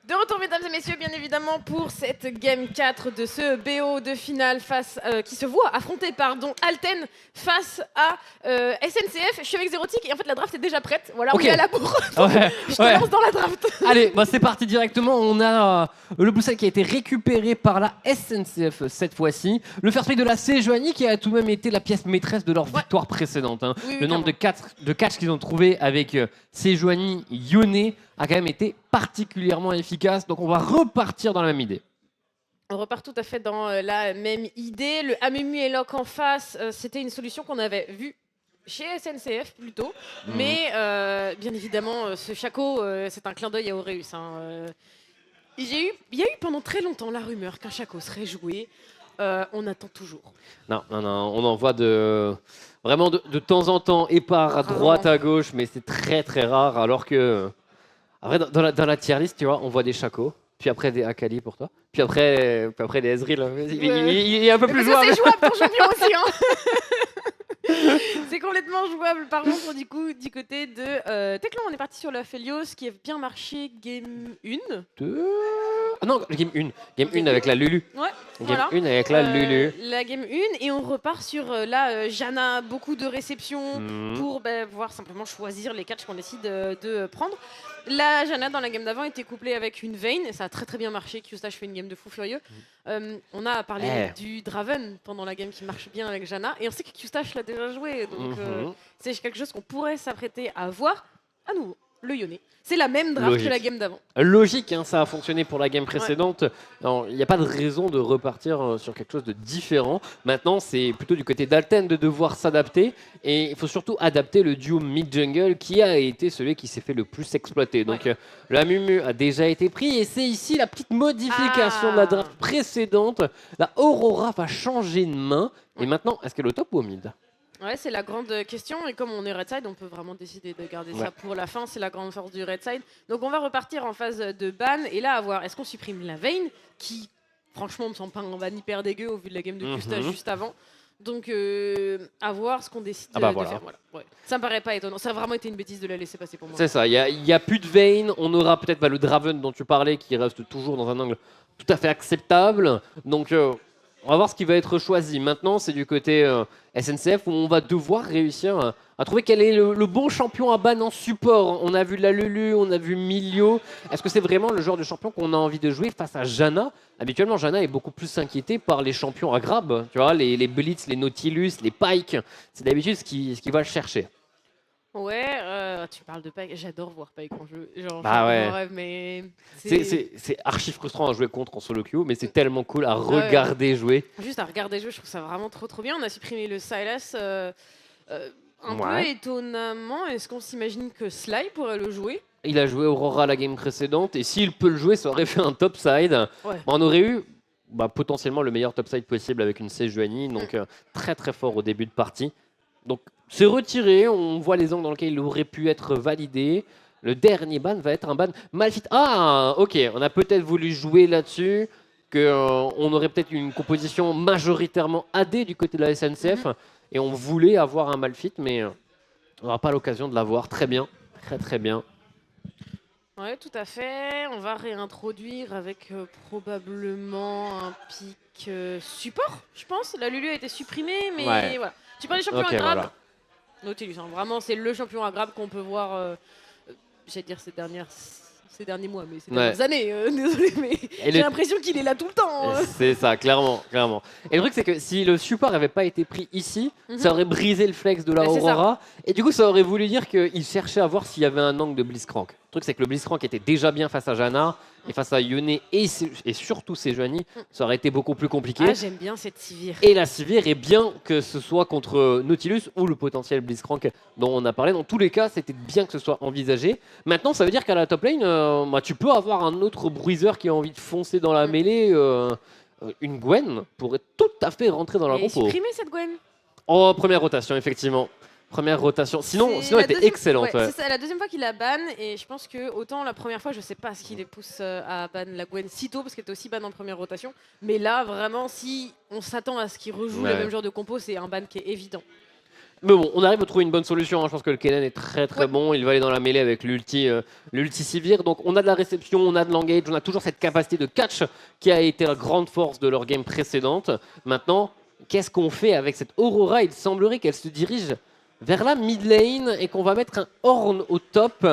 De retour, mesdames et messieurs, bien évidemment, pour cette Game 4 de ce BO de finale qui se voit affronter Alten face à SNCF. Je suis avec Zérotique et en fait la draft est déjà prête. Voilà, Ok. on est à la bourre. Ouais, Je te ouais. lance dans la draft. Allez, bah c'est parti directement. On a le Blue Side qui a été récupéré par la SNCF cette fois-ci. Le first pick de la Sejuani qui a tout de même été la pièce maîtresse de leur victoire précédente. Hein. Oui, Le nombre de catchs qu'ils ont trouvé avec Sejuani, Yone a quand même été particulièrement efficace. Donc on va repartir dans la même idée. On repart tout à fait dans la même idée. Le Amumu et Lock en face, c'était une solution qu'on avait vue chez SNCF plutôt. Mais bien évidemment, ce Chaco, c'est un clin d'œil à Aureus. Hein. Il y a eu pendant très longtemps la rumeur qu'un Chaco serait joué. On attend toujours. Non, on en voit vraiment de temps en temps, épars à droite, à gauche, mais c'est très très rare. Alors que, après, dans la tier list, tu vois, on voit des Chacos, puis après des Akali pour toi, puis après des Ezreal. Il est un peu plus jouable. C'est jouable ton champion aussi. Hein. C'est complètement jouable. Par contre, du coup, du côté de Teclan, on est parti sur la Felios qui a bien marché game 1. Ah non, game 1. Game 1 avec la Lulu. Ouais, game voilà. 1 avec la Lulu. La game 1 et on repart sur la Janna, beaucoup de réceptions pour pouvoir simplement choisir les catchs qu'on décide de prendre. La Janna dans la game d'avant était couplée avec une Vayne et ça a très très bien marché. Q-Stash fait une game de fou furieux. On a parlé du Draven pendant la game qui marche bien avec Janna et on sait que Q-Stash l'a déjà joué. Donc c'est quelque chose qu'on pourrait s'apprêter à voir à nouveau. Le Yone. C'est la même draft que la game d'avant. Logique, hein, ça a fonctionné pour la game précédente. Il n'y a pas de raison de repartir sur quelque chose de différent. Maintenant, c'est plutôt du côté d'Alten de devoir s'adapter. Et il faut surtout adapter le duo mid-jungle qui a été celui qui s'est fait le plus exploiter. Donc, la Mumu a déjà été pris. Et c'est ici la petite modification de la draft précédente. La Aurora va changer de main. Et maintenant, est-ce qu'elle est au top ou au mid ? Ouais, c'est la grande question. Et comme on est Red Side, on peut vraiment décider de garder ça pour la fin. C'est la grande force du Red Side. Donc on va repartir en phase de ban. Et là, à voir, est-ce qu'on supprime la Vayne, qui franchement me semble pas un ban hyper dégueu au vu de la game de Q-Stash juste avant. Donc à voir ce qu'on décide de faire. Voilà. Ouais. Ça me paraît pas étonnant. Ça a vraiment été une bêtise de la laisser passer pour moi. C'est ça, il n'y a plus de Vayne. On aura peut-être le Draven dont tu parlais qui reste toujours dans un angle tout à fait acceptable. Donc on va voir ce qui va être choisi. Maintenant, c'est du côté SNCF où on va devoir réussir à trouver quel est le bon champion à ban en support. On a vu la Lulu, on a vu Milio. Est-ce que c'est vraiment le genre de champion qu'on a envie de jouer face à Janna ? Habituellement, Janna est beaucoup plus inquiétée par les champions à grab. Tu vois, les Blitz, les Nautilus, les Pike. C'est d'habitude ce qui va le chercher. Ouais, tu parles de Pike. J'adore voir Pike en jeu. Genre, rêve, mais c'est archi frustrant à jouer contre en solo queue, mais c'est tellement cool à regarder jouer. Juste à regarder jouer, je trouve ça vraiment trop bien. On a supprimé le Sylas un peu étonnamment. Est-ce qu'on s'imagine que Sly pourrait le jouer ? Il a joué Aurora la game précédente, et s'il peut le jouer, ça aurait fait un topside. On aurait eu potentiellement le meilleur topside possible avec une Sejuani, donc très très fort au début de partie. Donc c'est retiré, on voit les angles dans lesquels il aurait pu être validé. Le dernier ban va être un ban Malphite. Ah, ok, on a peut-être voulu jouer là-dessus, qu'on aurait peut-être une composition majoritairement AD du côté de la SNCF, et on voulait avoir un Malphite, mais on n'aura pas l'occasion de l'avoir. Très bien, très très bien. Ouais, tout à fait. On va réintroduire avec probablement un pic support, je pense. La Lulu a été supprimée, mais voilà. Tu parles des champions à grab. Nautilus, hein. Vraiment, c'est le champion à grab qu'on peut voir, j'allais dire ces derniers mois, mais ces dernières années. Désolé, mais j'ai l'impression qu'il est là tout le temps. C'est ça, clairement. Et le truc, c'est que si le support n'avait pas été pris ici, ça aurait brisé le flex de la Aurora. Et du coup, ça aurait voulu dire qu'il cherchait à voir s'il y avait un angle de Blitzcrank. Le truc, c'est que le Blitzcrank était déjà bien face à Janna, et face à Yone et surtout Sejuani, ça aurait été beaucoup plus compliqué. Ah, j'aime bien cette Sivir. Et la Sivir est bien que ce soit contre Nautilus ou le potentiel Blitzcrank dont on a parlé. Dans tous les cas, c'était bien que ce soit envisagé. Maintenant, ça veut dire qu'à la top lane, tu peux avoir un autre bruiser qui a envie de foncer dans la mêlée. Une Gwen pourrait tout à fait rentrer dans la compo. Et supprimer cette Gwen. Oh, première rotation, effectivement. Première rotation. Sinon elle était excellente. C'est ça, la deuxième fois qu'il la ban, et je pense que autant la première fois, je sais pas ce qui les pousse à ban la Gwen si tôt, parce qu'elle était aussi ban en première rotation. Mais là, vraiment, si on s'attend à ce qu'il rejoue le même genre de compo, c'est un ban qui est évident. Mais bon, on arrive à trouver une bonne solution. Je pense que le Kennen est très très bon. Il va aller dans la mêlée avec l'ulti Sivir. Donc on a de la réception, on a de l'engage, on a toujours cette capacité de catch qui a été la grande force de leur game précédente. Maintenant, qu'est-ce qu'on fait avec cette Aurora? Il semblerait qu'elle se dirige vers la mid lane et qu'on va mettre un Horn au top.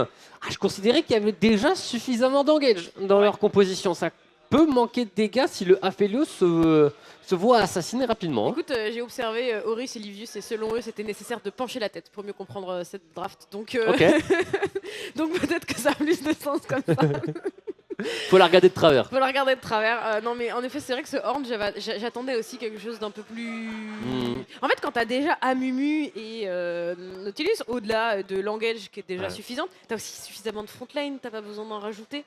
Je considérais qu'il y avait déjà suffisamment d'engage dans leur composition. Ça peut manquer de dégâts si le Aphelios se voit assassiner rapidement. Écoute, j'ai observé Horus et Livius et selon eux, c'était nécessaire de pencher la tête pour mieux comprendre cette draft. Donc, donc peut-être que ça a plus de sens comme ça. Faut la regarder de travers. Faut la regarder de travers. Non, mais en effet, c'est vrai que ce Horn, j'attendais aussi quelque chose d'un peu plus. En fait, quand t'as déjà Amumu et Nautilus, au-delà de l'engage qui est déjà suffisante, t'as aussi suffisamment de frontline, t'as pas besoin d'en rajouter.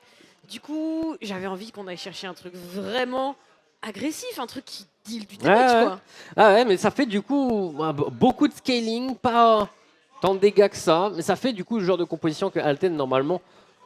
Du coup, j'avais envie qu'on aille chercher un truc vraiment agressif, un truc qui deal du damage, quoi. Ah ouais, mais ça fait du coup beaucoup de scaling, pas tant de dégâts que ça, mais ça fait du coup le genre de composition que Alten normalement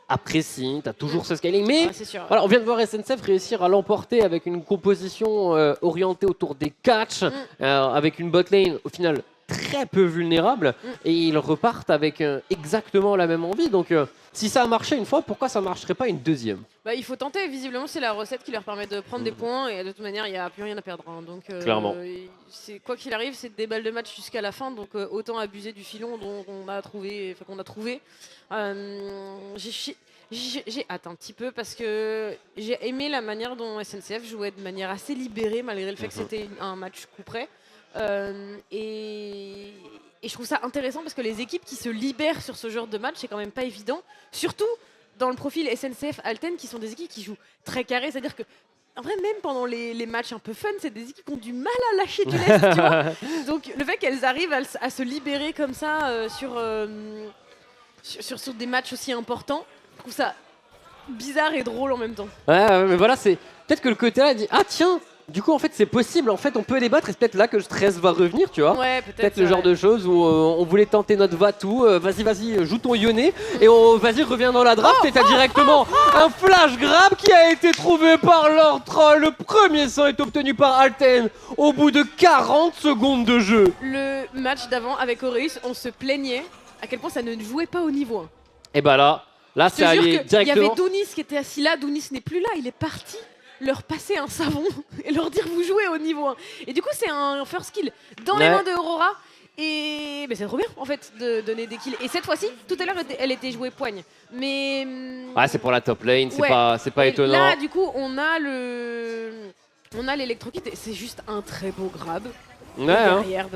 apprécie. T'as toujours ce scaling, mais voilà, on vient de voir SNCF réussir à l'emporter avec une composition orientée autour des catchs, avec une botlane au final très peu vulnérable, et ils repartent avec exactement la même envie. Donc si ça a marché une fois, pourquoi ça marcherait pas une deuxième? Il faut tenter, visiblement c'est la recette qui leur permet de prendre des points et de toute manière il n'y a plus rien à perdre. Hein. Donc clairement. Quoi qu'il arrive, c'est des balles de match jusqu'à la fin, donc autant abuser du filon qu'on a trouvé. J'ai hâte un petit peu parce que j'ai aimé la manière dont SNCF jouait de manière assez libérée malgré le fait que c'était un match coup près. Et je trouve ça intéressant parce que les équipes qui se libèrent sur ce genre de match, c'est quand même pas évident. Surtout dans le profil SNCF Alten, qui sont des équipes qui jouent très carré. C'est-à-dire que, en vrai, même pendant les matchs un peu fun, c'est des équipes qui ont du mal à lâcher du lest, tu vois. Donc le fait qu'elles arrivent à se libérer comme ça sur des matchs aussi importants, je trouve ça bizarre et drôle en même temps. Ouais, mais voilà, c'est peut-être que le côté là dit ah tiens. Du coup, en fait, c'est possible. En fait, on peut les battre et c'est peut-être là que le stress va revenir, tu vois. Ouais, peut-être le genre de choses où on voulait tenter notre Vatou. Vas-y, joue ton Yone et vas-y, reviens dans la draft et t'as directement un flash grab qui a été trouvé par leur troll. Le premier sang est obtenu par Alten au bout de 40 secondes de jeu. Le match d'avant avec Aureus, on se plaignait à quel point ça ne jouait pas au niveau 1. Et bah là, c'est allé directement. Il y avait Dounis qui était assis là. Dounis n'est plus là, il est parti. Leur passer un savon et leur dire vous jouez au niveau 1. Et du coup, c'est un first kill dans les mains de Aurora. Et c'est trop bien en fait de donner des kills. Et cette fois-ci, tout à l'heure, elle était jouée poigne. Mais. C'est pour la top lane, c'est pas étonnant. Là, du coup, on a l'électrokit. C'est juste un très beau grab. Derrière,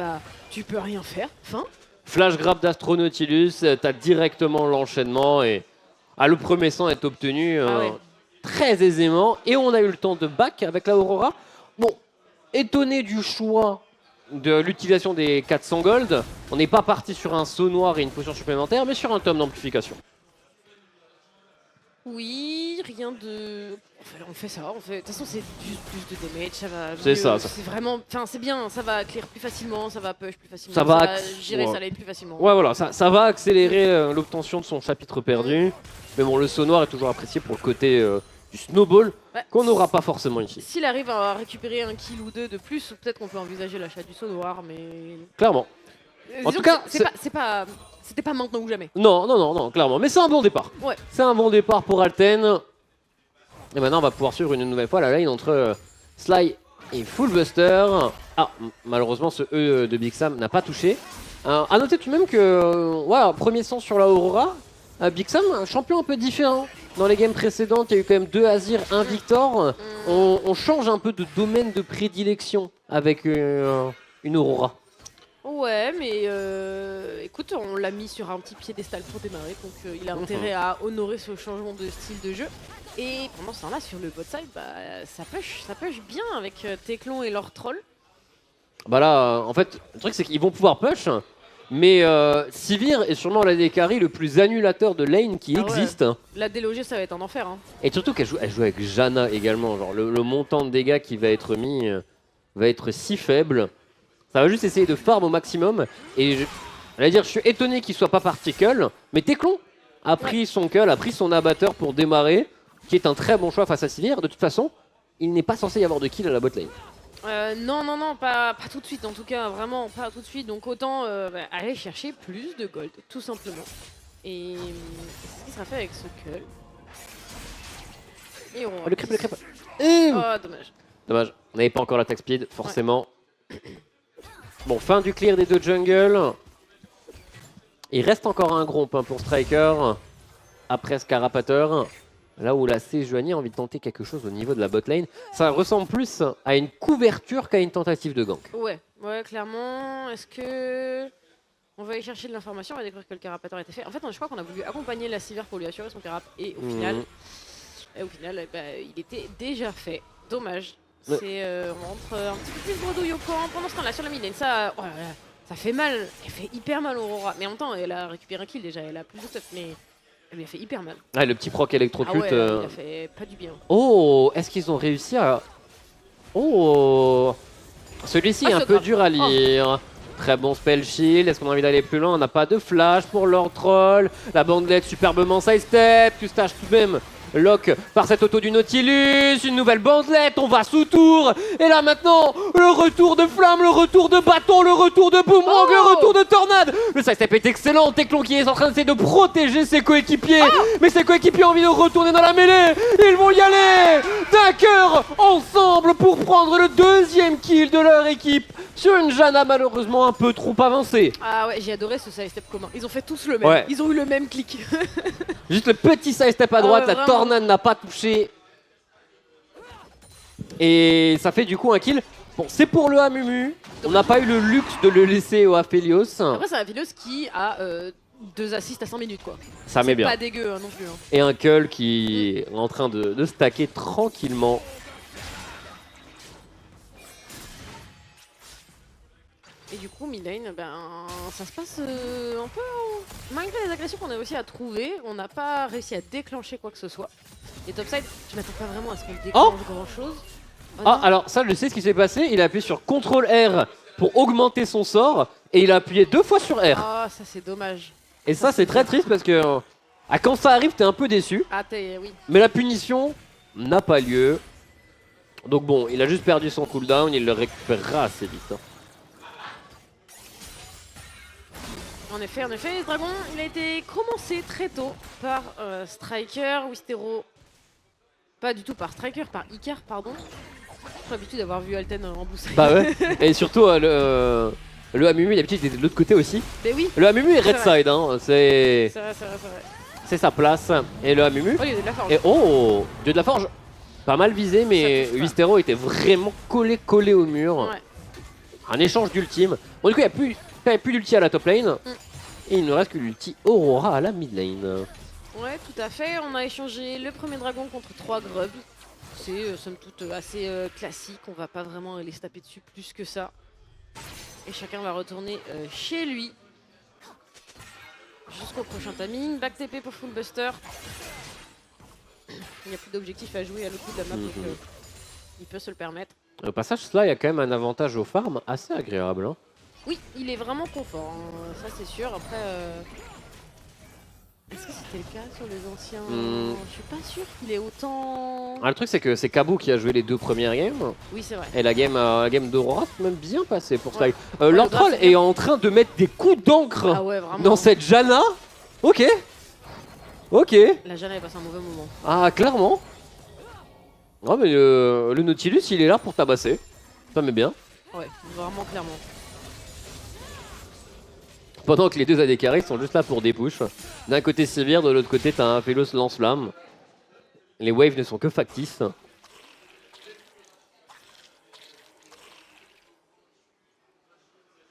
tu peux rien faire. Flash grab d'Astronautilus, t'as directement l'enchaînement et le premier sang est obtenu. Très aisément, et on a eu le temps de back avec la Aurora. Bon, étonné du choix de l'utilisation des 400 gold, on n'est pas parti sur un saut noir et une potion supplémentaire, mais sur un tome d'amplification. Oui, rien de... On fait ça, de toute façon c'est juste plus de damage, ça va... C'est ça. C'est vraiment... Enfin c'est bien, ça va clear plus facilement, ça va push plus facilement, ça va gérer sa lane plus facilement. Ouais voilà, ça va accélérer l'obtention de son chapitre perdu. Mais bon, le saut noir est toujours apprécié pour le côté... du snowball qu'on n'aura pas forcément ici. S'il arrive à récupérer un kill ou deux de plus, peut-être qu'on peut envisager l'achat du saut noir, mais... Clairement. En tout cas, c'était pas maintenant ou jamais. Non, clairement. Mais c'est un bon départ. Ouais. C'est un bon départ pour Alten. Et maintenant, on va pouvoir suivre une nouvelle fois la lane entre Sly et Fullbuster. Malheureusement, ce E de Big Sam n'a pas touché. À noter tout de même que, premier sang sur la Aurora. Big Sam, un champion un peu différent. Dans les games précédentes, il y a eu quand même 2 Azir, 1 Victor. On change un peu de domaine de prédilection avec une Aurora. Ouais, mais écoute, on l'a mis sur un petit piédestal pour démarrer, donc il a intérêt à honorer ce changement de style de jeu. Et pendant ce temps-là, sur le bot side, ça push bien avec Teclon et leur troll. Là, en fait, le truc c'est qu'ils vont pouvoir push. Mais Sivir est sûrement l'AD carry le plus annulateur de lane qui existe. Ouais. La déloger, ça va être un enfer. Hein. Et surtout qu'elle joue avec Janna également. Genre le montant de dégâts qui va être mis va être si faible. Ça va juste essayer de farm au maximum. Et je suis étonné qu'il soit pas parti cull. Mais Teclon a pris son cull, a pris son abatteur pour démarrer. Qui est un très bon choix face à Sivir. De toute façon, il n'est pas censé y avoir de kill à la bot lane. Non, pas tout de suite, en tout cas, vraiment pas tout de suite. Donc autant aller chercher plus de gold, tout simplement. Et ce qui sera fait avec ce cull. Et on... Oh, le crêpe. Oh, dommage. Dommage, on n'avait pas encore l'attaque speed, forcément. Ouais. Bon, fin du clear des deux jungles. Il reste encore un gromp pour Striker. Après Scarapateur. Là où la Sejuani a envie de tenter quelque chose au niveau de la botlane. Ça ressemble plus à une couverture qu'à une tentative de gank. Ouais, clairement. Est-ce que... On va aller chercher de l'information, on va découvrir que le Carapateur a été fait. En fait, je crois qu'on a voulu accompagner la Sivir pour lui assurer son carap. Et au final, il était déjà fait. Dommage. On rentre un petit peu plus bredouille au camp. Pendant ce temps-là, sur la mid lane, ça fait mal. Elle fait hyper mal Aurora. Mais en même temps, elle a récupéré un kill déjà. Elle a plus de stuff, mais elle lui a fait hyper mal. Ah, le petit proc électrocute. Il a fait pas du bien. Oh, est-ce qu'ils ont réussi à... Oh, celui-ci est un peu dur à lire. Très bon spell shield. Est-ce qu'on a envie d'aller plus loin? On n'a pas de flash pour leur troll. La bandelette superbement sidestep. Custache tout de même lock par cette auto du Nautilus. Une nouvelle bandelette. On va sous tour. Et là maintenant, le retour de flamme, le retour de bâton, le retour de boomerang, le retour de tornade. Le sidestep est excellent. Teclon qui est en train d'essayer de protéger ses coéquipiers. Mais ses coéquipiers ont envie de retourner dans la mêlée. Ils vont y aller d'un cœur ensemble pour prendre le deuxième kill de leur équipe sur une Janna malheureusement un peu trop avancée. Ah ouais, j'ai adoré ce sidestep commun. Ils ont fait tous le même. Ouais. Ils ont eu le même clic. Juste le petit sidestep à droite, la tornade n'a pas touché. Et ça fait du coup un kill. Bon, c'est pour le Amumu. On n'a pas eu le luxe de le laisser au Aphelios. Après, c'est Aphelios qui a 2 assists à 100 minutes, quoi. Ça met bien. C'est pas dégueu non plus. Hein. Et un cull qui est en train de stacker tranquillement. Et du coup, mid-lane, ça se passe un peu... Malgré les agressions qu'on a réussi à trouver, on n'a pas réussi à déclencher quoi que ce soit. Et topside, je m'attends pas vraiment à ce qu'on déclenche grand-chose. Alors ça, je sais ce qui s'est passé. Il a appuyé sur CTRL R pour augmenter son sort. Et il a appuyé 2 fois sur R. Ah, ça c'est dommage. Et ça c'est très triste parce que quand ça arrive, t'es un peu déçu. Oui. Mais la punition n'a pas lieu. Donc bon, il a juste perdu son cooldown. Il le récupérera assez vite. En effet, ce dragon, il a été commencé très tôt par Striker, Wistero. Pas du tout par Striker, par Icar, pardon. J'ai l'habitude d'avoir vu Alten en boost. Bah ouais, et surtout le Amumu, d'habitude, il était de l'autre côté aussi. Mais oui. Le Amumu est red side, hein. C'est vrai. C'est sa place. Et le Amumu. Oh, il y a de la forge. Et oh, Dieu de la forge. Pas mal visé, mais Wistero était vraiment collé au mur. Ouais. Un échange d'ultime. Bon, du coup, il n'y a plus d'ulti à la top lane. Et il ne reste que l'ulti Aurora à la mid lane. Ouais, tout à fait. On a échangé le premier dragon contre 3 grubs. C'est somme toute assez classique. On va pas vraiment aller se taper dessus plus que ça. Et chacun va retourner chez lui. Jusqu'au prochain timing. Back TP pour full buster. Il n'y a plus d'objectif à jouer à l'autre bout de la map, donc il peut se le permettre. Au passage, cela, il y a quand même un avantage au farm assez agréable. Hein. Oui, il est vraiment confort, hein. Ça c'est sûr. Après, est-ce que c'était le cas sur les anciens Je suis pas sûr qu'il est autant... Ah, le truc c'est que c'est Kabou qui a joué les 2 premières games. Oui, c'est vrai. Et la game d'Aurora c'est même bien passé pour Sky. Leur troll est en train de mettre des coups d'encre dans cette Janna. Ok. La Janna est passée un mauvais moment. Ah, clairement. Ah, mais le Nautilus il est là pour tabasser. Ça met bien. Ouais, vraiment clairement. Pendant que les 2 AD carrés sont juste là pour des pushs. D'un côté Sivir, de l'autre côté t'as un Aphelios lance-flamme. Les waves ne sont que factices.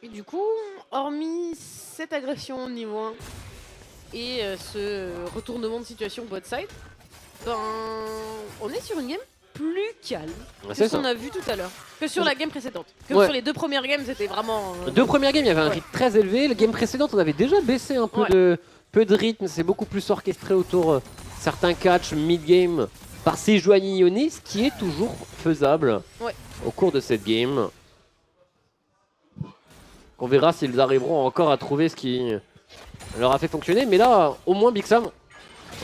Et du coup, hormis cette agression au niveau 1 et ce retournement de situation bot side, on est sur une game plus calme que ce qu'on a vu tout à l'heure, que sur la game précédente. Sur les 2 premières games, c'était vraiment... 2 premières games, il y avait un rythme très élevé. La game précédente, on avait déjà baissé un peu de rythme. C'est beaucoup plus orchestré autour certains catchs mid-game par Sejuani Ioné, ce qui est toujours faisable au cours de cette game. On verra s'ils arriveront encore à trouver ce qui leur a fait fonctionner. Mais là, au moins, Big Sam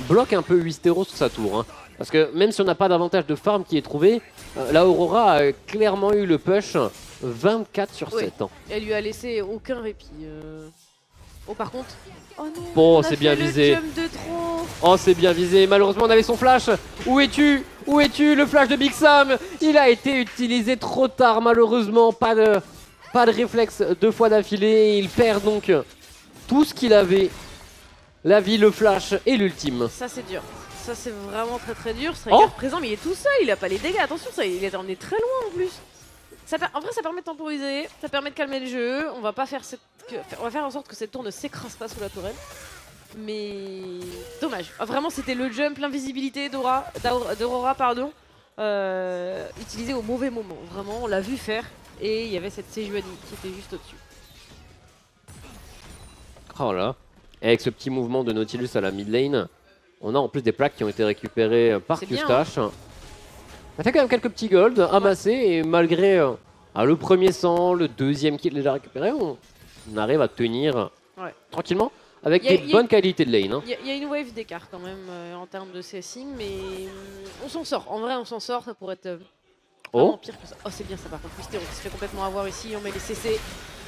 bloque un peu Wistero sous sa tour. Hein. Parce que même si on n'a pas d'avantage de farm qui est trouvé, la Aurora a clairement eu le push 24 sur 7. Hein. Elle lui a laissé aucun répit. Oh par contre... Oh non, bon, c'est bien visé. Jump de trop. Oh, c'est bien visé. Malheureusement, on avait son flash. Où es-tu? Où es-tu? Le flash de Big Sam. Il a été utilisé trop tard, malheureusement. Pas de réflexe 2 fois d'affilée. Il perd donc tout ce qu'il avait. La vie, le flash et l'ultime. Ça, c'est dur. Ça, c'est vraiment très très dur. Striker présent, mais il est tout seul. Il a pas les dégâts. Attention, ça, il est emmené très loin en plus. En vrai, ça permet de temporiser. Ça permet de calmer le jeu. On va pas faire on va faire en sorte que cette tour ne s'écrase pas sous la tourelle. Mais dommage. Vraiment, c'était le jump, l'invisibilité d'Aurora, pardon, utilisé au mauvais moment. Vraiment, on l'a vu faire. Et il y avait cette Sejuani qui était juste au-dessus. Oh là. Et avec ce petit mouvement de Nautilus à la mid lane, on a en plus des plaques qui ont été récupérées par Kustache. Hein. Ça fait quand même quelques petits golds amassés et malgré le premier sang, le deuxième kill déjà récupéré, on arrive à tenir tranquillement avec des bonnes qualités de lane. Il y a une wave d'écart quand même en termes de CSing, mais on s'en sort. En vrai, on s'en sort. Ça pourrait être vraiment pire que ça. Oh, c'est bien ça par contre. Wisteros qui se fait complètement avoir ici. On met les CC.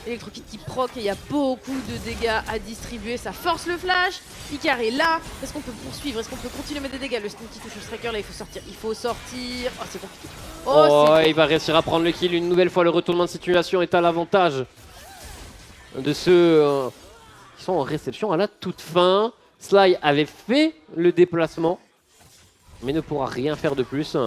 Electrokit qui proc et il y a beaucoup de dégâts à distribuer. Ça force le flash. Icar est là. Est-ce qu'on peut poursuivre? Est-ce qu'on peut continuer à mettre des dégâts? Le stun qui touche le striker là, il faut sortir. Il faut sortir. Oh, c'est compliqué. Il va réussir à prendre le kill une nouvelle fois. Le retournement de situation est à l'avantage de ceux qui sont en réception à la toute fin. Sly avait fait le déplacement, mais ne pourra rien faire de plus.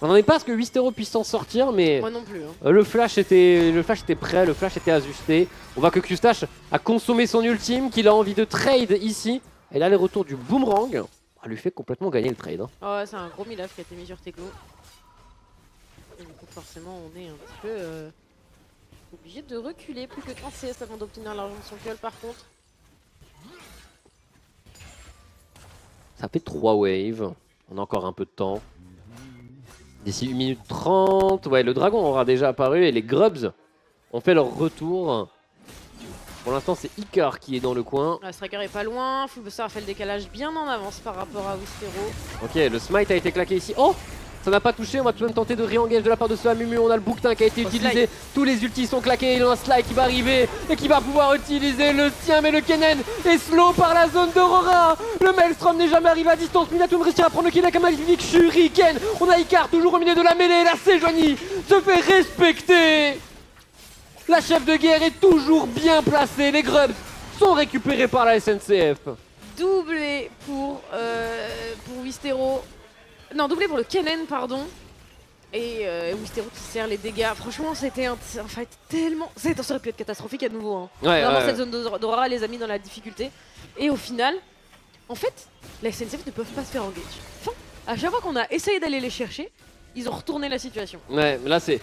On n'en est pas à ce que Wisteros puisse s'en sortir, mais moi non plus, le flash était prêt, le flash était ajusté. On voit que Kustache a consommé son ultime, qu'il a envie de trade ici. Et là, les retours du boomerang lui fait complètement gagner le trade. Hein. Oh, ouais, c'est un gros milaf qui a été mis sur Teklo. Et du coup, forcément, on est un petit peu obligé de reculer plus que 15 CS avant d'obtenir l'argent de son gueule, par contre. Ça fait 3 waves. On a encore un peu de temps. D'ici 1 minute 30, le dragon aura déjà apparu et les Grubs ont fait leur retour. Pour l'instant, c'est Icar qui est dans le coin. Le striker est pas loin, Fullbuster a fait le décalage bien en avance par rapport à Wisteros. Ok, le smite a été claqué ici. Oh, ça n'a pas touché, on va tout de même tenter de re-engage de la part de ce Amumu. On a le bouquetin qui a été utilisé, tous les ultis sont claqués. Il y a un Sly qui va arriver et qui va pouvoir utiliser le sien, mais le Kennen est slow par la zone d'Aurora. Le Maelstrom n'est jamais arrivé à distance, Minatum réussira à prendre le kill avec un magnifique shuriken. On a Icar toujours au milieu de la mêlée, la Sejuani se fait respecter. La chef de guerre est toujours bien placée, les Grubs sont récupérés par la SNCF. Doublé pour Wisteros. Non, doublé pour le Kennen, pardon. Et Wisteros qui sert les dégâts. Franchement, c'était un fight tellement... Ça aurait pu être catastrophique à nouveau. Hein. Vraiment, cette zone d'Aurora les a mis dans la difficulté. Et au final, en fait, la SNCF ne peuvent pas se faire engage. Enfin, à chaque fois qu'on a essayé d'aller les chercher, ils ont retourné la situation. Ouais, mais là c'est...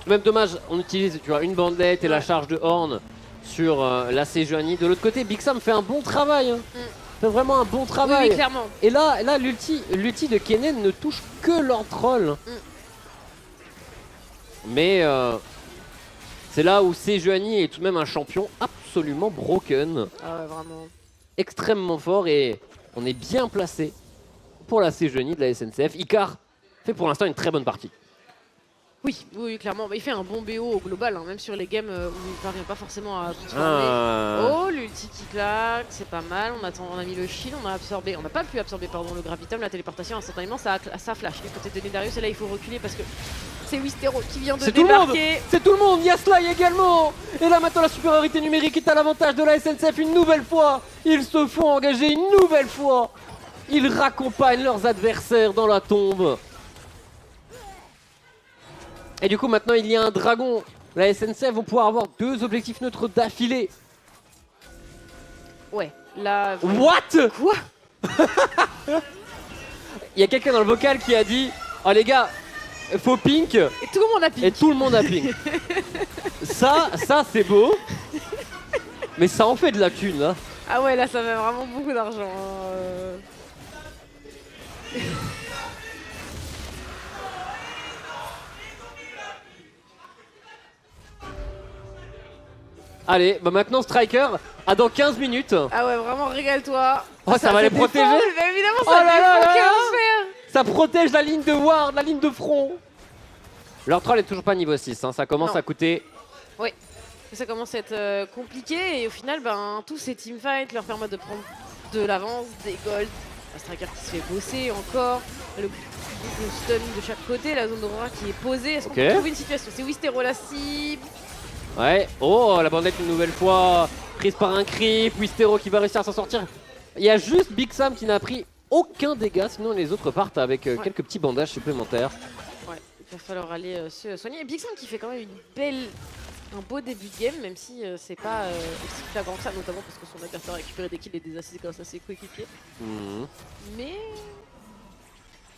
Même dommage, on utilise une bandelette et la charge de Horn sur la Sejuani. De l'autre côté, Big Sam fait un bon travail. Hein. Fait vraiment un bon travail. Oui, clairement. Et là l'ulti de Kennen ne touche que leur troll. Mais c'est là où Sejuani est tout de même un champion absolument broken. Ah ouais, vraiment. Extrêmement fort et on est bien placé pour la Sejuani de la SNCF. Icar fait pour l'instant une très bonne partie. Oui, clairement. Il fait un bon BO au global, hein, même sur les games où il ne parvient pas forcément à transformer. Oh, l'ulti qui claque, c'est pas mal. On a mis le shield, on n'a pas pu absorber le gravitum, la téléportation instantanément, ça flash. Du côté de Nedarius, et là il faut reculer parce que c'est Wisteros qui vient de débarquer. C'est tout le monde, il y a Sly également. Et là maintenant la supériorité numérique est à l'avantage de la SNCF une nouvelle fois. Ils se font engager une nouvelle fois. Ils raccompagnent leurs adversaires dans la tombe. Et du coup maintenant il y a un dragon. La SNCF vont pouvoir avoir 2 objectifs neutres d'affilée. Ouais, là... What? Quoi? Il y a quelqu'un dans le vocal qui a dit « Oh les gars, faut pink ». Et tout le monde a pink. Et tout le monde a pink. ça c'est beau. Mais ça en fait de la thune là. Ah ouais, là ça fait vraiment beaucoup d'argent. Allez, bah maintenant Striker a dans 15 minutes. Ah ouais, vraiment régale-toi. Oh, ça va les protéger. Évidemment, ça défend Ça protège la ligne de ward, la ligne de front. Leur troll est toujours pas niveau 6, hein. Ça commence à coûter. Oui, ça commence à être compliqué et au final, tous ces teamfights leur permettent de prendre de l'avance, des golds. Un striker qui se fait bosser encore, le stun de chaque côté, la zone d'aurora qui est posée. Est-ce qu'on peut trouver une situation? C'est Wistero la cible. Ouais, oh la bandette une nouvelle fois prise par un creep, Wistero qui va réussir à s'en sortir. Il y a juste Big Sam qui n'a pris aucun dégât, sinon les autres partent avec quelques petits bandages supplémentaires. Ouais, il va falloir aller se soigner. Et Big Sam qui fait quand même un beau début de game, même si c'est pas aussi flagrant que ça, notamment parce que son adversaire a récupéré des kills et des assists grâce à ses coéquipiers.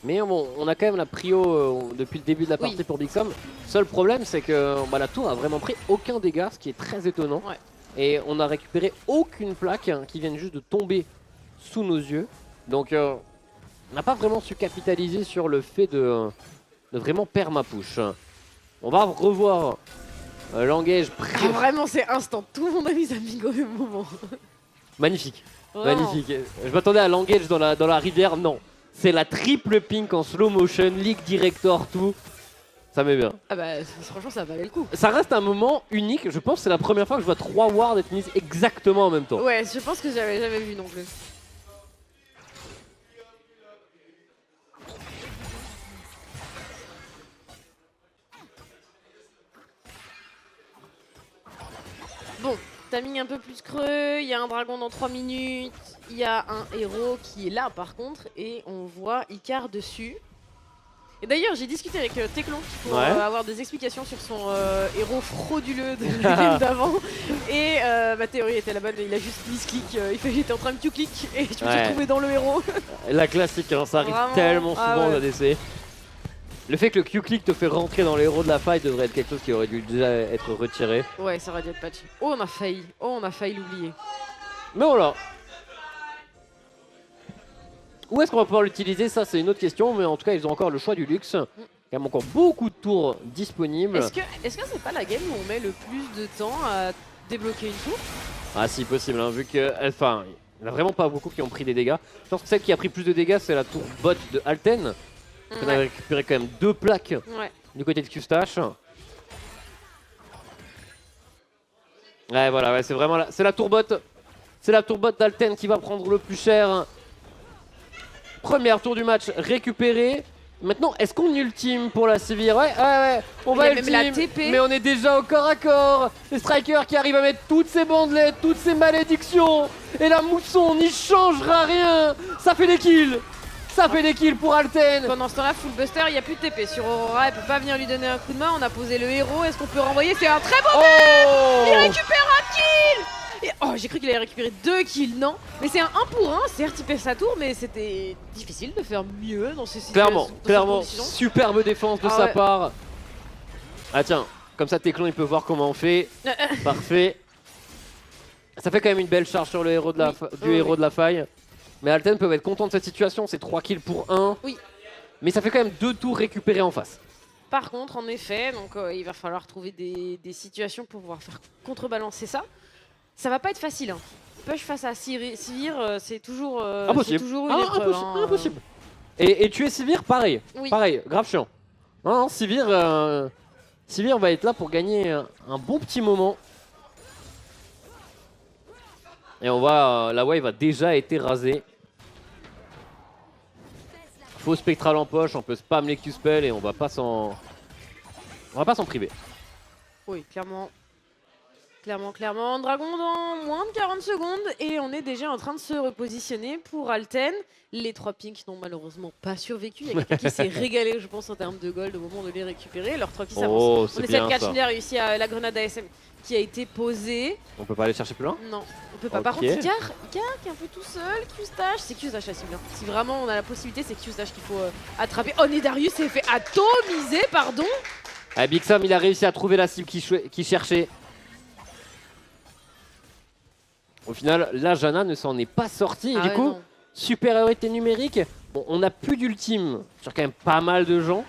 Mais bon, on a quand même la prio depuis le début de la partie pour Big Sam. Seul problème, c'est que la tour a vraiment pris aucun dégât, ce qui est très étonnant. Ouais. Et on a récupéré aucune plaque qui viennent juste de tomber sous nos yeux. Donc on n'a pas vraiment su capitaliser sur le fait de vraiment perma-push. On va revoir l'engage. Vraiment, c'est instant. Tout le monde a mis sa bingo au même moment. Magnifique. Vraiment. Magnifique. Je m'attendais à l'engage dans la rivière. Non. C'est la triple pink en slow motion, League Director, tout. Ça met bien. Ah bah franchement ça valait le coup. Ça reste un moment unique, je pense que c'est la première fois que je vois 3 wards être mises exactement en même temps. Ouais, je pense que j'avais jamais vu non plus. Bon, timing un peu plus creux, il y a un dragon dans 3 minutes, il y a un héros qui est là par contre et on voit Icar dessus. Et d'ailleurs j'ai discuté avec Teclon pour avoir des explications sur son héros frauduleux de la game d'avant. Et ma théorie était la bonne, il a juste misclick, il fait j'étais en train de Q-click et je me suis retrouvé dans le héros. La classique, hein, ça arrive vraiment tellement souvent en ADC. Le fait que le Q-click te fait rentrer dans le héros de la faille devrait être quelque chose qui aurait dû déjà être retiré. Ouais, ça aurait dû être patché. Oh on a failli l'oublier. Mais voilà. Où est-ce qu'on va pouvoir l'utiliser? Ça, c'est une autre question. Mais en tout cas, ils ont encore le choix du luxe. Il y a encore beaucoup de tours disponibles. Est-ce que c'est pas la game où on met le plus de temps à débloquer une tour? Ah, si possible, hein, vu que. Enfin, il n'y en a vraiment pas beaucoup qui ont pris des dégâts. Je pense que celle qui a pris plus de dégâts, c'est la tour bot de Alten. On a récupéré quand même 2 plaques du côté de Q-Stash. Ouais, voilà, c'est vraiment c'est la tour bot. C'est la tour bot d'Alten qui va prendre le plus cher. Première tour du match récupérée. Maintenant, est-ce qu'on ultime pour la Sivir? Ouais, on va ultime, mais on est déjà au corps à corps. Le striker qui arrive à mettre toutes ses bandelettes, toutes ses malédictions. Et la mousson n'y changera rien. Ça fait des kills. Ça fait des kills pour Alten. Pendant ce temps-là, Full Buster, il n'y a plus de TP sur Aurora. Elle peut pas venir lui donner un coup de main. On a posé le héros. Est-ce qu'on peut renvoyer? C'est un très beau move. Il récupère un kill. Et j'ai cru qu'il allait récupérer 2 kills, non. Mais c'est un 1 pour 1, certes il perd sa tour, mais c'était difficile de faire mieux dans ces situations. Clairement, superbe défense de sa part. Ah tiens, comme ça Teclon il peut voir comment on fait. Parfait. Ça fait quand même une belle charge sur le héros de héros de la faille. Mais Alten peut être content de cette situation, c'est 3 kills pour 1. Oui. Mais ça fait quand même 2 tours récupérés en face. Par contre, en effet, donc, il va falloir trouver des situations pour pouvoir faire contrebalancer ça. Ça va pas être facile. Hein. Push face à Sivir, c'est toujours, impossible. Toujours une épreuve. Impossible. Et tuer Sivir, pareil. Pareil, grave chiant. Non, Sivir va être là pour gagner un bon petit moment. Et on voit la wave a déjà été rasée. Faux spectral en poche, on peut spam les Q-spell et on va pas s'en priver. Oui, clairement. Clairement. Dragon dans moins de 40 secondes et on est déjà en train de se repositionner pour Alten. Les 3 pinks n'ont malheureusement pas survécu. Il y a quelqu'un qui s'est régalé, je pense, en termes de gold au moment de les récupérer. Leurs 3 qui s'avancent. On essaie de catch, a réussi à la grenade ASM qui a été posée. On peut pas aller chercher plus loin? Non, on peut pas. Par contre, Icar qui est un peu tout seul. Q-Stash, c'est Q-Stash la cible. Si vraiment on a la possibilité, c'est Q-Stash qu'il faut attraper. Oh, Nedarius s'est fait atomiser, pardon. Ah, Big Sam, il a réussi à trouver la cible qu'il cherchait. Au final, là, Janna ne s'en est pas sortie. Et du coup, supériorité numérique. Bon, on n'a plus d'ultime sur quand même pas mal de gens.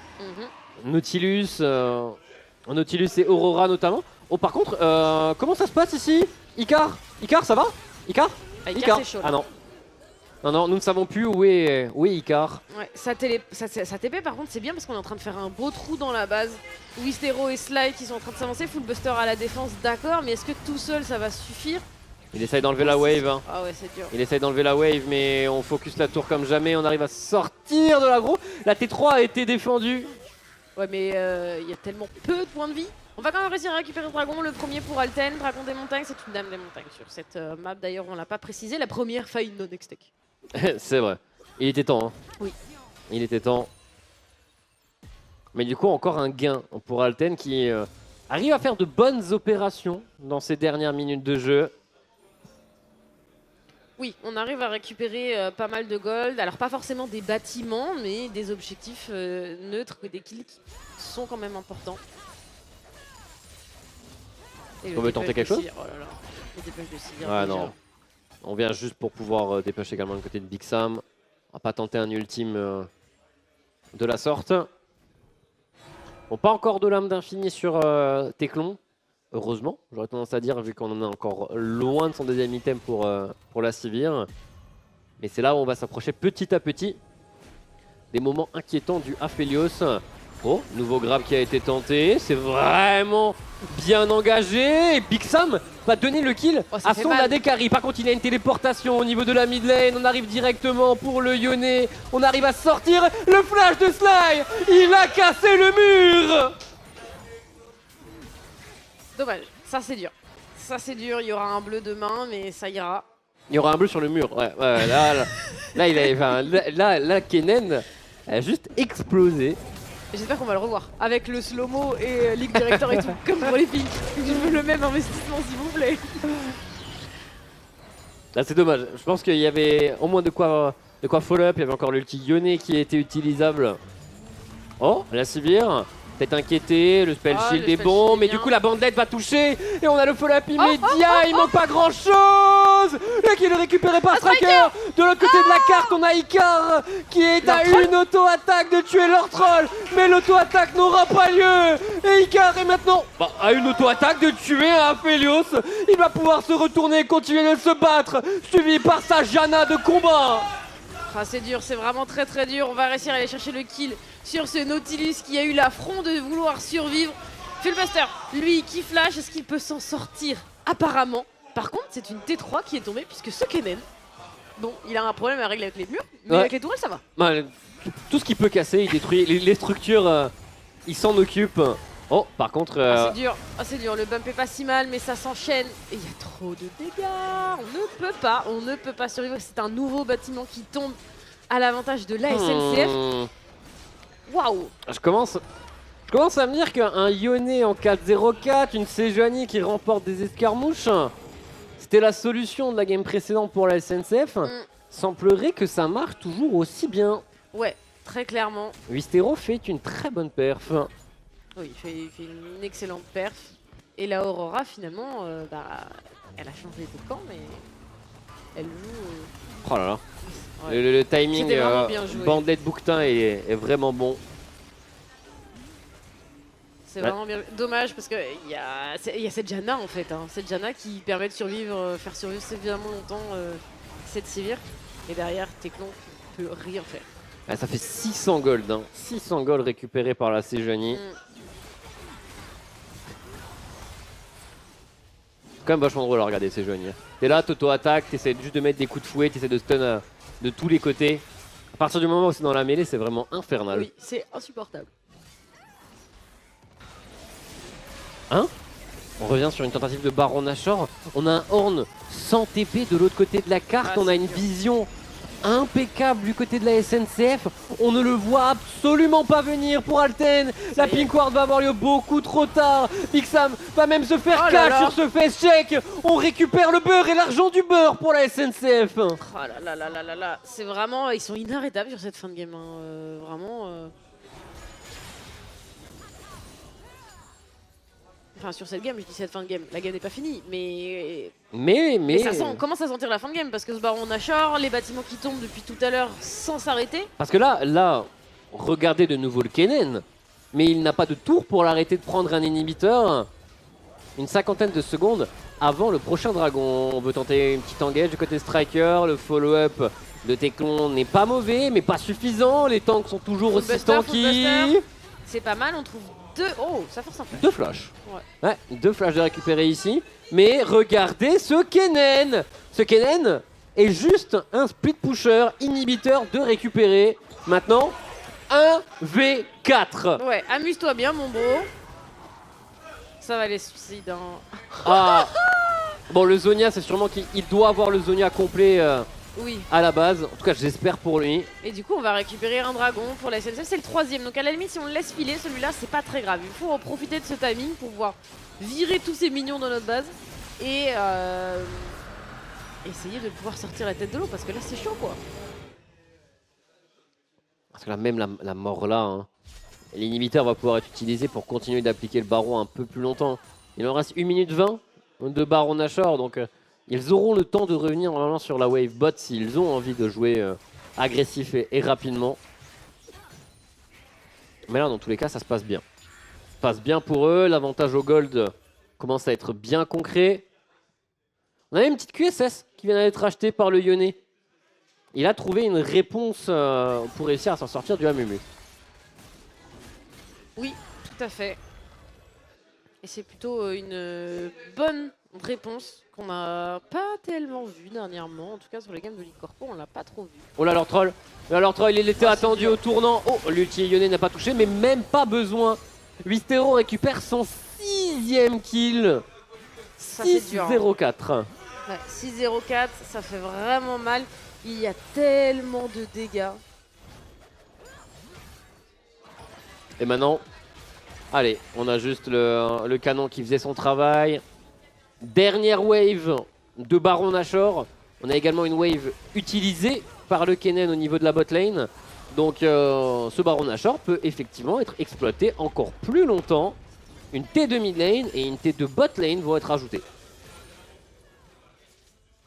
Nautilus et Aurora notamment. Oh, par contre, comment ça se passe ici? Icar, ça va? Icar, c'est chaud. Ah non. Non, nous ne savons plus où est Icar. Ouais, sa TP par contre c'est bien parce qu'on est en train de faire un beau trou dans la base. Wistero et Sly qui sont en train de s'avancer, Full Buster à la défense, d'accord, mais est-ce que tout seul ça va suffire? Il essaye d'enlever la wave. Hein. Ah ouais, c'est dur. Il essaye d'enlever la wave, mais on focus la tour comme jamais. On arrive à sortir de l'aggro. La T3 a été défendue. Ouais, mais il y a tellement peu de points de vie. On va quand même réussir à récupérer le dragon. Le premier pour Alten, dragon des montagnes, c'est une dame des montagnes sur cette map. D'ailleurs, on l'a pas précisé. La première faille non extec. C'est vrai. Il était temps. Hein. Oui. Il était temps. Mais du coup, encore un gain pour Alten qui arrive à faire de bonnes opérations dans ces dernières minutes de jeu. Oui, on arrive à récupérer pas mal de gold. Alors pas forcément des bâtiments, mais des objectifs neutres, des kills qui sont quand même importants. On veut tenter quelque chose? Oh là là, le dépêche de Sivir. Ouais, non. On vient juste pour pouvoir dépêcher également le côté de Big Sam. On va pas tenter un ultime de la sorte. Bon, pas encore de lame d'infini sur Teclon. Heureusement, j'aurais tendance à dire, vu qu'on en est encore loin de son deuxième item pour la Sivir. Mais c'est là où on va s'approcher petit à petit des moments inquiétants du Aphelios. Oh, nouveau grab qui a été tenté, c'est vraiment bien engagé. Et Big Sam va donner le kill à son AD carry. Par contre, il a une téléportation au niveau de la mid lane. On arrive directement pour le Yone. On arrive à sortir le flash de Sly. Il a cassé le mur. Dommage, ça c'est dur. Ça c'est dur, il y aura un bleu demain, mais ça ira. Il y aura un bleu sur le mur. Ouais, là, il a, enfin, là, Kennen a juste explosé. J'espère qu'on va le revoir avec le slow-mo et League Director et tout, comme pour les filles. Je veux le même investissement, s'il vous plaît. Là, c'est dommage. Je pense qu'il y avait au moins de quoi follow-up. Il y avait encore l'ulti Yone qui était utilisable. Oh, la Sivir. Peut-être inquiété, le spell shield est bon, mais du coup la bandelette va toucher et on a le follow-up immédiat, il manque pas grand chose. Et qui est récupéré par Striker. De l'autre côté de la carte, on a Icar qui est à une auto-attaque de tuer leur troll, mais l'auto-attaque n'aura pas lieu. Et Icar est maintenant à une auto-attaque de tuer un Aphelios. Il va pouvoir se retourner et continuer de se battre, suivi par sa Janna de combat. Ah, c'est dur, c'est vraiment très très dur. On va réussir à aller chercher le kill sur ce Nautilus qui a eu l'affront de vouloir survivre. Fullbuster, lui qui flash, est-ce qu'il peut s'en sortir? Apparemment. Par contre, c'est une T3 qui est tombée puisque ce Kennen, bon, il a un problème à régler avec les murs, mais avec les tourelles ça va. Ouais, tout ce qu'il peut casser, il détruit. Les structures, il s'en occupe. Oh, par contre... c'est dur, le bump est pas si mal, mais ça s'enchaîne. Et il y a trop de dégâts. On ne peut pas survivre. C'est un nouveau bâtiment qui tombe à l'avantage de la SNCF. Waouh. Je commence à me dire qu'un Yone en 4-0-4, une Sejuani qui remporte des escarmouches, c'était la solution de la game précédente pour la SNCF. Semblerait que ça marche toujours aussi bien. Ouais, très clairement. Wistero fait une très bonne perf. Oui, il fait une excellente perf. Et la Aurora, finalement, elle a changé de camp, mais elle joue... Oh là là. Ouais. Le timing bandelette bouquetin est vraiment bon. C'est vraiment bien. Dommage parce qu'il y a cette Janna en fait. Hein. Cette Janna qui permet de survivre, faire survivre suffisamment longtemps cette Sivir. Et derrière, Teclon ne peut rien faire. Ah, ça fait 600 gold. Hein. 600 gold récupérés par la Sejuani. Quand même vachement drôle à regarder ces jeunes. T'es là, t'auto-attaques, t'essaies juste de mettre des coups de fouet, t'essaies de stun de tous les côtés. À partir du moment où c'est dans la mêlée, c'est vraiment infernal. Oui, c'est insupportable. Hein? On revient sur une tentative de Baron Nashor. On a un Horn sans TP de l'autre côté de la carte. On a une vision impeccable du côté de la SNCF. On ne le voit absolument pas venir pour Alten. La pink ward va avoir lieu beaucoup trop tard. Big Sam va même se faire cash sur ce face check. On récupère le beurre et l'argent du beurre pour la SNCF. Oh là là là là là. C'est vraiment... Ils sont inarrêtables sur cette fin de game. Hein. Vraiment... Enfin, sur cette game, je dis cette fin de game. La game n'est pas finie, mais ça sent, on commence à sentir la fin de game parce que ce Baron Nashor, les bâtiments qui tombent depuis tout à l'heure sans s'arrêter. Parce que là, regardez de nouveau le Kennen, mais il n'a pas de tour pour l'arrêter de prendre un inhibiteur. Une cinquantaine de secondes avant le prochain dragon. On veut tenter une petite engage du côté Striker, le follow-up Le Téclon n'est pas mauvais, mais pas suffisant. Les tanks sont toujours aussi tanky. C'est pas mal, on trouve 2. Oh, ça force un peu. 2 flashs. Ouais, 2 flashs de récupérer ici. Mais regardez ce Kennen. Ce Kennen est juste un split pusher, inhibiteur de récupérer. Maintenant, 1v4. Ouais, amuse-toi bien, mon bro. Ça va les suicides. Hein. Ah. Bon, le Zhonya, c'est sûrement qu'il doit avoir le Zhonya complet oui. à la base. En tout cas, j'espère pour lui. Et du coup, on va récupérer un dragon pour la SNCF. C'est le 3e. Donc, à la limite, si on le laisse filer, celui-là, c'est pas très grave. Il faut en profiter de ce timing pour pouvoir virer tous ces minions dans notre base et essayer de pouvoir sortir la tête de l'eau parce que là, c'est chaud, quoi. Parce que là, même la mort là, hein, l'inhibiteur va pouvoir être utilisé pour continuer d'appliquer le baron un peu plus longtemps. Il en reste 1 minute 20 de baron Nashor, donc ils auront le temps de revenir normalement sur la wave bot s'ils ont envie de jouer agressif et rapidement. Mais là, dans tous les cas, ça se passe bien. Ça se passe bien pour eux, l'avantage au gold commence à être bien concret. On a une petite QSS qui vient d'être achetée par le Yone. Il a trouvé une réponse pour réussir à s'en sortir du Amumu. Oui, tout à fait. Et c'est plutôt une bonne réponse qu'on n'a pas tellement vue dernièrement. En tout cas, sur les games de League Corpo, on l'a pas trop vu. Oh là, leur troll. Il était attendu au tournant. Oh, l'ulti Yone n'a pas touché, mais même pas besoin. Wistero récupère son 6e kill. 6-0-4. Ouais, 6-0-4, ça fait vraiment mal. Il y a tellement de dégâts. Et maintenant, allez, on a juste le canon qui faisait son travail. Dernière wave de Baron Nashor. On a également une wave utilisée par le Kennen au niveau de la bot lane. Donc ce Baron Nashor peut effectivement être exploité encore plus longtemps. Une T2 mid lane et une T2 bot lane vont être ajoutées.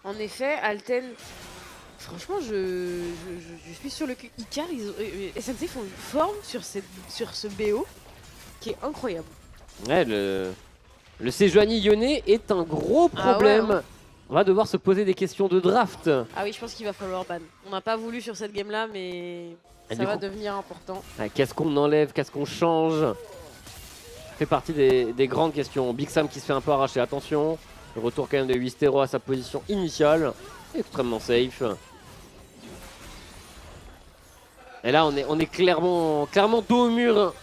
En effet, Alten, franchement, je suis sur le cul. Icar, SNCF font une forme sur ce BO qui est incroyable. Ouais, le Sejuani Yone est un gros problème. Ah ouais, hein. On va devoir se poser des questions de draft. Ah oui, je pense qu'il va falloir ban. On n'a pas voulu sur cette game là, mais ça va devenir important. Qu'est-ce qu'on enlève? Qu'est-ce qu'on change? Ça fait partie des grandes questions. Big Sam qui se fait un peu arracher. Attention, le retour quand même de Wistero à sa position initiale. Extrêmement safe. Et là, on est clairement dos au mur.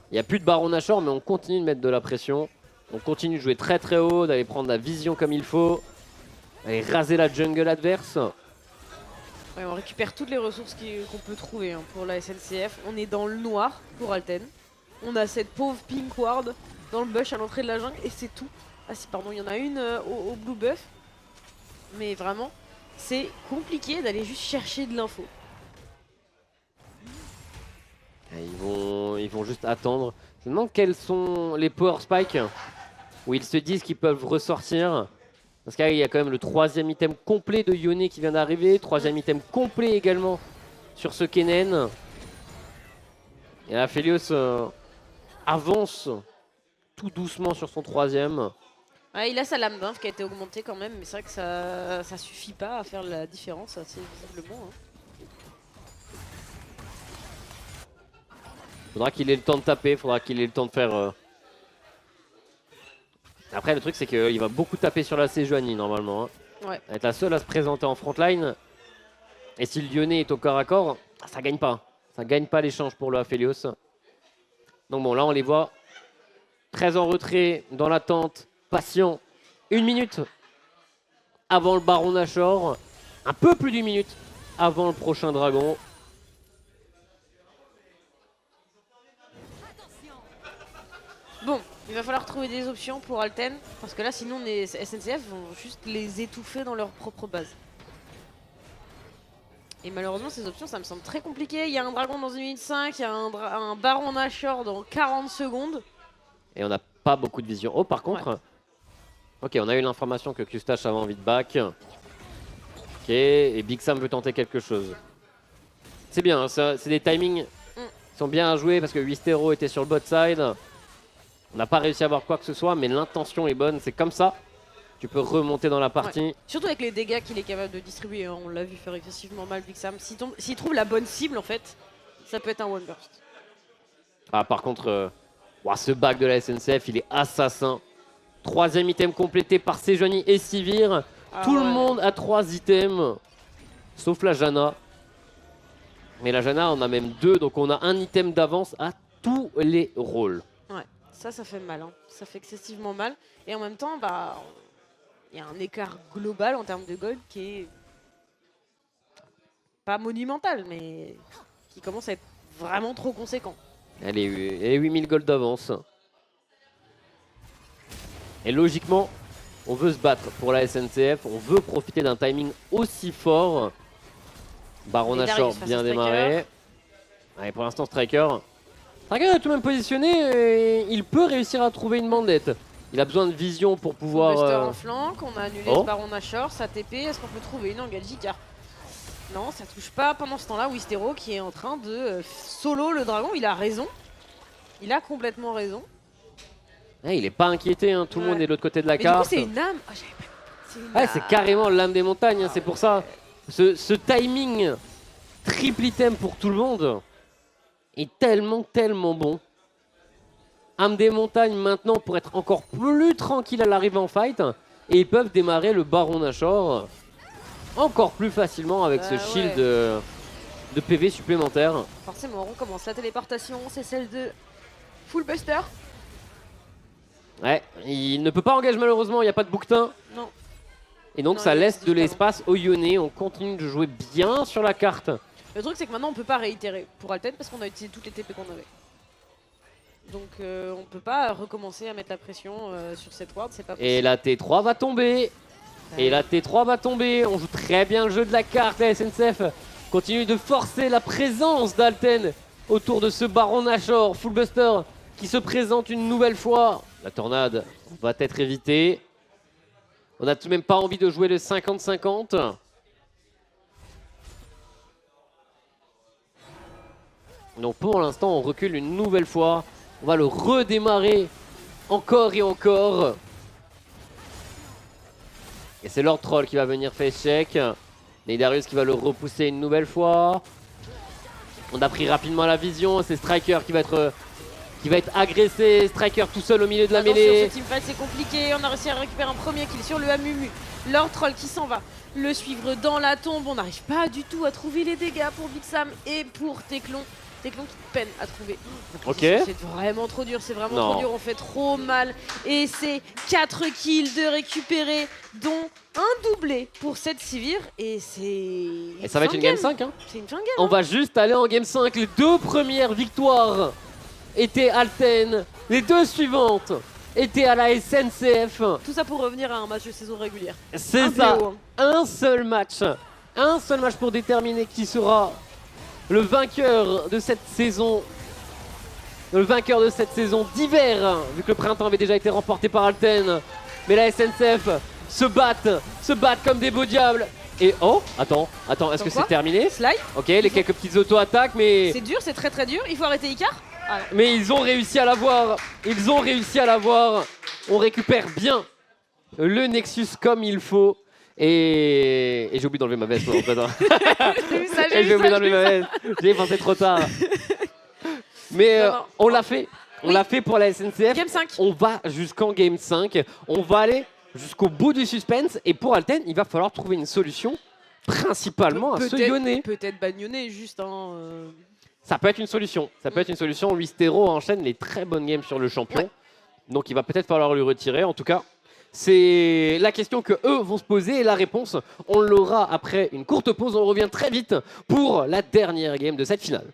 Il n'y a plus de Baron Nashor, mais on continue de mettre de la pression. On continue de jouer très très haut, d'aller prendre la vision comme il faut. D'aller raser la jungle adverse. Ouais, on récupère toutes les ressources qu'on peut trouver hein, pour la SNCF. On est dans le noir pour Alten. On a cette pauvre pink ward dans le bush à l'entrée de la jungle et c'est tout. Ah si, pardon, il y en a une au blue buff. Mais vraiment, c'est compliqué d'aller juste chercher de l'info. Ils vont juste attendre. Je me demande quels sont les power spikes où ils se disent qu'ils peuvent ressortir. Parce qu'il y a quand même le 3e item complet de Yone qui vient d'arriver. 3e item complet également sur ce Kennen. Et là, Aphelios avance tout doucement sur son 3e. Ouais, il a sa lame d'inf qui a été augmentée quand même. Mais c'est vrai que ça suffit pas à faire la différence assez visiblement. Hein. Faudra qu'il ait le temps de taper, faudra qu'il ait le temps de faire... Après, le truc, c'est qu'il va beaucoup taper sur la Sejuani, normalement. Hein. Ouais. Être la seule à se présenter en frontline. Et si le Lyonnais est au corps à corps, ça gagne pas. Ça gagne pas l'échange pour le Aphelios. Donc bon, là, on les voit très en retrait, dans l'attente, patient. 1 minute avant le Baron Nashor. Un peu plus d'1 minute avant le prochain dragon. Bon, il va falloir trouver des options pour Alten, parce que là sinon les SNCF vont juste les étouffer dans leur propre base. Et malheureusement ces options ça me semble très compliqué. Il y a un dragon dans 1 minute 5, il y a un Baron Nashor dans 40 secondes. Et on n'a pas beaucoup de vision. Oh par contre, ouais. Ok, on a eu l'information que Kustache avait envie de back. Ok, et Big Sam veut tenter quelque chose. C'est bien, hein, c'est des timings qui sont bien à jouer parce que Wistero était sur le bot side. On n'a pas réussi à voir quoi que ce soit, mais l'intention est bonne, c'est comme ça tu peux remonter dans la partie. Ouais. Surtout avec les dégâts qu'il est capable de distribuer, hein. On l'a vu faire excessivement mal Big Sam. S'il trouve la bonne cible en fait, ça peut être un one burst. Ah par contre, ce back de la SNCF, il est assassin. 3e item complété par Sejuani et Sivir. Tout le monde a 3 items, sauf la Janna. Mais la Janna, on a même 2, donc on a un item d'avance à tous les rôles. Ouais, ça fait mal, hein. Ça fait excessivement mal. Et en même temps, il y a un écart global en termes de gold qui est pas monumental, mais qui commence à être vraiment trop conséquent. Elle est 8000 gold d'avance. Et logiquement, on veut se battre pour la SNCF, on veut profiter d'un timing aussi fort. Baron Nashor bien démarré. Allez, pour l'instant, Striker est tout de même positionné et il peut réussir à trouver une bandette. Il a besoin de vision pour pouvoir... Buster en flanc, on a annulé le Baron Nashor, sa TP, est-ce qu'on peut trouver une engage Car non, ça touche pas. Pendant ce temps-là, Wistero qui est en train de solo le dragon, il a raison. Il a complètement raison. Il est pas inquiété, hein. Tout le monde est de l'autre côté de la carte. Du coup, c'est une âme. C'est carrément l'âme des montagnes, hein. C'est pour ça. Ce timing triple item pour tout le monde est tellement bon. Âme des montagnes maintenant pour être encore plus tranquille à l'arrivée en fight. Et ils peuvent démarrer le Baron Nashor encore plus facilement avec ce shield de PV supplémentaire. Forcément, on commence. La téléportation, c'est celle de Full Buster. Ouais, il ne peut pas engager malheureusement, il n'y a pas de bouquetin. Non. Et donc ça laisse de l'espace au Yone. On continue de jouer bien sur la carte. Le truc c'est que maintenant on peut pas réitérer pour Alten parce qu'on a utilisé toutes les TP qu'on avait. Donc on peut pas recommencer à mettre la pression sur cette ward, c'est pas possible. Et la T3 va tomber. Et la T3 va tomber. On joue très bien le jeu de la carte. La SNCF continue de forcer la présence d'Alten autour de ce Baron Nashor. Full Buster qui se présente une nouvelle fois. La tornade va être évitée. On n'a tout de même pas envie de jouer le 50-50. Donc pour l'instant, on recule une nouvelle fois. On va le redémarrer encore et encore. Et c'est Lord Troll qui va venir faire check. Nidarius qui va le repousser une nouvelle fois. On a pris rapidement la vision. C'est Striker qui va être agressé. Striker tout seul au milieu de la mêlée. Ce teamfight c'est compliqué. On a réussi à récupérer un premier kill sur le Amumu. Lord Troll qui s'en va le suivre dans la tombe. On n'arrive pas du tout à trouver les dégâts pour Big Sam et pour Teclon. Teclon qui peine à trouver. Ok. C'est vraiment trop dur, trop dur, on fait trop mal. Et c'est 4 kills de récupérer, dont un doublé pour cette Sivir. Et c'est... Et ça va être une game 5 hein. C'est une fin game. On va juste aller en game 5. Les 2 premières victoires étaient Alten. Les 2 suivantes étaient à la SNCF. Tout ça pour revenir à un match de saison régulière. C'est ça, un seul match. Un seul match pour déterminer qui sera le vainqueur de cette saison. Le vainqueur de cette saison d'hiver, vu que le printemps avait déjà été remporté par Alten. Mais la SNCF se battent comme des beaux diables. Et oh, attends, est-ce que c'est terminé? Slide. Ok, les quelques petites auto-attaques, mais... C'est dur, c'est très dur, il faut arrêter Icar. Ah. Mais ils ont réussi à l'avoir. On récupère bien le Nexus comme il faut. Et j'ai oublié d'enlever ma veste. J'ai oublié d'enlever ma veste. J'ai pensé trop tard. Mais on l'a fait. On l'a fait pour la SNCF. Game 5. On va jusqu'en Game 5. On va aller jusqu'au bout du suspense. Et pour Alten, il va falloir trouver une solution. Principalement à ce Yone. Peut-être bagnoner juste. Ça peut être une solution. Wistero enchaîne les très bonnes games sur le champion. Ouais. Donc il va peut-être falloir lui retirer. En tout cas, c'est la question que eux vont se poser. Et la réponse, on l'aura après une courte pause. On revient très vite pour la dernière game de cette finale.